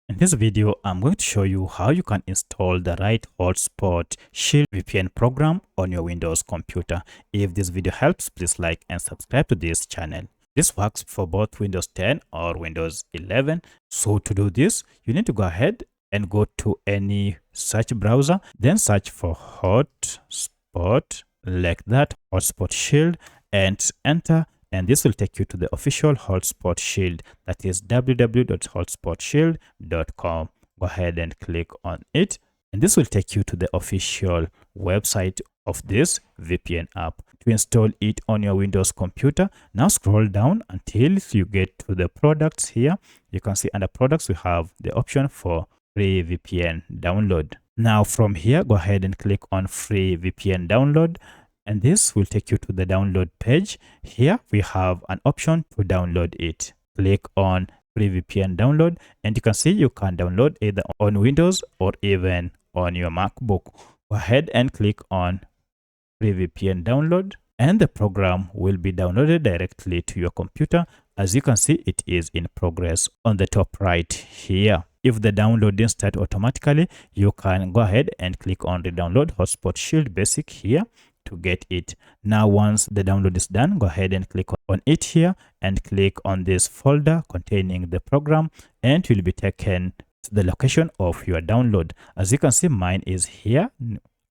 In this video, I'm going to show you how you can install the right Hotspot Shield VPN program on your Windows computer. If this video helps, please like and subscribe to this channel. This works for both Windows 10 or Windows 11. So to do this, you need to go ahead and go to any search browser, then search for Hotspot like that, Hotspot Shield, and enter. And this will take you to the official Hotspot Shield, that is www.hotspotshield.com. Go ahead and click on it, and this will take you to the official website of this VPN app. To install it on your Windows computer, now scroll down until you get to the products here. You can see under products we have the option for free VPN download. Now from here, go ahead and click on free VPN download, and this will take you to the download page. Here we have an option to download it. Click on free VPN download, and you can see you can download either on Windows or even on your MacBook. Go ahead and click on free VPN download, and the program will be downloaded directly to your computer. As you can see, it is in progress on the top right here. If the download didn't start automatically, you can go ahead and click on the download Hotspot Shield Basic here to get it. Now once the download is done, go ahead and click on it here and click on this folder containing the program, and you'll be taken to the location of your download. As you can see, mine is here.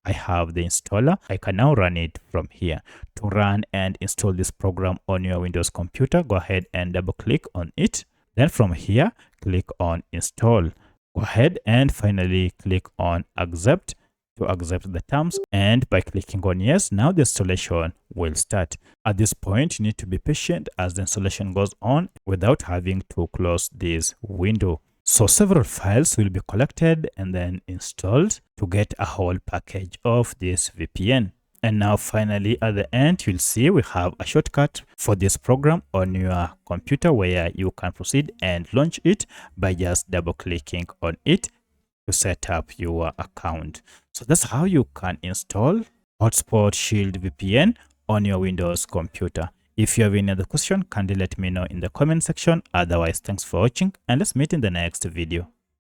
I have the installer. I can now run it from here. To run and install this program on your Windows computer, go ahead and double click on it. Then from here, click on install. Go ahead and finally click on accept to accept the terms, and by clicking on yes, now the installation will start. At this point, you need to be patient as the installation goes on without having to close this window. So several files will be collected and then installed to get a whole package of this VPN. And now finally at the end, you'll see we have a shortcut for this program on your computer where you can proceed and launch it by just double clicking on it to set up your account. So that's how you can install Hotspot Shield VPN on your Windows computer. If you have any other question, kindly let me know in the comment section. Otherwise, thanks for watching, and let's meet in the next video.